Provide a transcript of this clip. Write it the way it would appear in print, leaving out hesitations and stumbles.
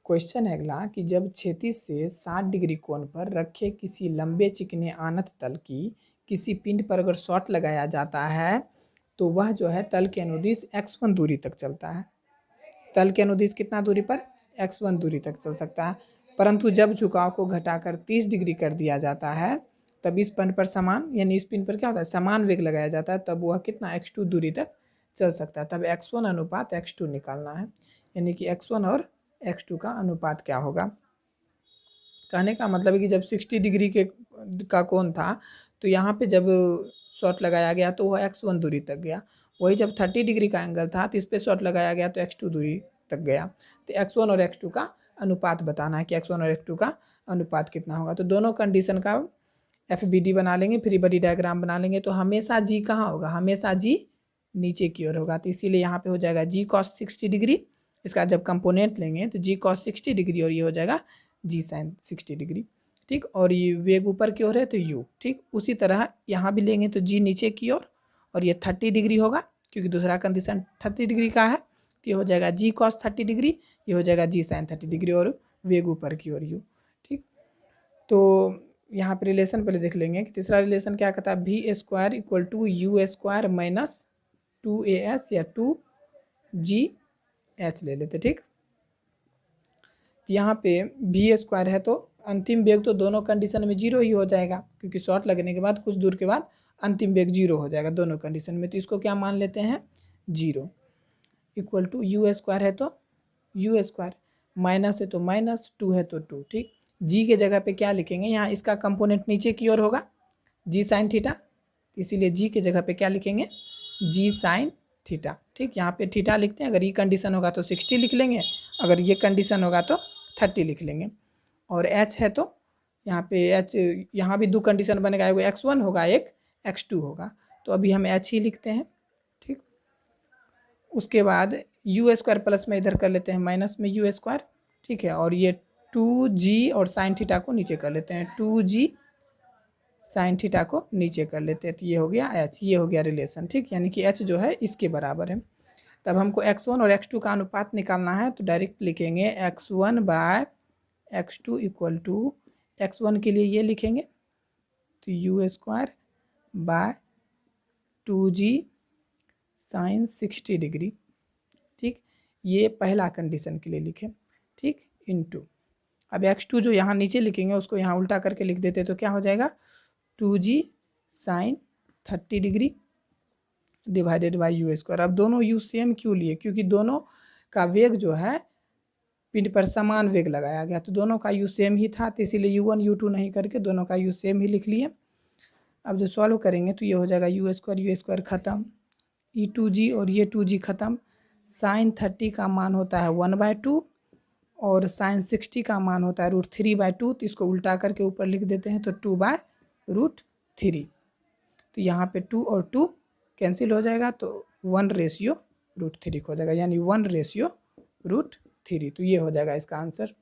Question है अगला कि जब क्षैतिज से 60 डिग्री कोण पर रखे किसी लंबे चिकने आनत तल की किसी पिंड पर अगर शॉट लगाया जाता है तो वह जो है तल के अनुदिश x1 दूरी तक चलता है। तल के अनुदिश कितना दूरी पर? x1 दूरी तक चल सकता है। परंतु जब झुकाव को घटाकर 30 डिग्री कर दिया जाता है तब इस पिंड पर समान, यानी इस पिंड पर क्या होता है, समान वेग लगाया जाता है, तब वह कितना x2 दूरी तक चल सकता है। तब x1 अनुपात x2 निकालना है, यानी कि x1 और x2 का अनुपात क्या होगा। कहने का मतलब है कि जब 60 डिग्री का कोण था तो यहाँ पे जब शॉट लगाया गया तो वह x1 दूरी तक गया। वही जब 30 डिग्री का एंगल था तो इस पर शॉट लगाया गया तो x2 दूरी तक गया। तो x1 और x2 का अनुपात बताना है कि x1 और x2 का अनुपात कितना होगा। तो दोनों कंडीशन का FBD बना लेंगे, फ्री बॉडी डायग्राम बना लेंगे। तो हमेशा g कहाँ होगा? हमेशा g नीचे की ओर होगा। तो इसीलिए यहाँ पे हो जाएगा g cos 60 डिग्री। इसका जब कंपोनेंट लेंगे तो g cos 60 डिग्री और ये हो जाएगा g sin 60 डिग्री। ठीक, और ये वेग ऊपर की ओर है तो u। ठीक, उसी तरह यहाँ भी लेंगे तो g नीचे की ओर और ये 30 डिग्री होगा क्योंकि दूसरा कंडीशन 30 डिग्री का है। तो ये हो जाएगा g cos 30 डिग्री, ये हो जाएगा g sin 30 डिग्री और वेग ऊपर की ओर u। ठीक, तो यहाँ पे रिलेशन पहले देख लेंगे कि तीसरा रिलेशन क्या कहता है, v square equal to u square minus 2ah या 2gh ले लेते। ठीक, यहाँ पे v स्क्वायर है तो अंतिम वेग तो दोनों कंडीशन में जीरो ही हो जाएगा क्योंकि शॉट लगने के बाद कुछ दूर के बाद अंतिम वेग जीरो हो जाएगा दोनों कंडीशन में। तो इसको क्या मान लेते हैं, zero. Equal to u square है तो यू स्क्वायर, माइनस है तो माइनस, 2 है तो 2। ठीक, जी के जगह पे क्या लिखेंगे, यहाँ इसका कंपोनेंट नीचे की ओर होगा जी साइन थीटा, इसीलिए जी के जगह पे क्या लिखेंगे, जी साइन थीटा। ठीक, यहाँ पे थीटा लिखते हैं। अगर ये कंडीशन होगा तो 60 लिख लेंगे, अगर ये कंडीशन होगा तो 30 लिख लेंगे। और एच है तो यहाँ पे एच, यहाँ भी दो कंडीशन बनेगा, एक x1 होगा एक x2 होगा। तो अभी हम एच ही लिखते हैं। ठीक, उसके बाद यू स्क्वायर प्लस में इधर कर लेते हैं माइनस में यू स्क्वायर। ठीक है, और ये 2g और साइन थीटा को नीचे कर लेते हैं, 2g साइन थीटा को नीचे कर लेते हैं। तो ये हो गया h, ये हो गया रिलेशन। ठीक, यानी कि h जो है इसके बराबर है। तब हमको x1 और x2 का अनुपात निकालना है तो डायरेक्ट लिखेंगे x1 bye x2 equal to, x1 के लिए ये लिखेंगे तो u square by 2g sine 60 degree. ठीक, ये पहला कंडीशन के लिए लिखें। ठीक, इनटू अब x2 जो यहाँ नीचे लिखेंगे उसको यहाँ उल्टा करके लिख देते तो क्या हो जाएगा, 2g sine 30 degree divided by u square. अब दोनों यू सेम क्यों लिए, क्योंकि दोनों का वेग जो है पिंड पर समान वेग लगाया गया, तो दोनों का यू सेम ही था, तो इसीलिए u1 u2 नहीं करके दोनों का यू सेम ही लिख लिए। अब जो सॉल्व करेंगे तो ये हो जाएगा यू स्क्वायर खत्म, ई 2g और ये 2g खत्म। साइन 30 का मान होता है 1/2 और साइन 60 का मान होता है √3/2। तो इसको उल्टा करके ऊपर लिख देते हैं तो 2/√3। तो यहाँ पे 2 और 2 कैंसिल हो जाएगा तो 1/√3 हो जाएगा, यानी 1/√3। तो ये हो जाएगा इसका आंसर।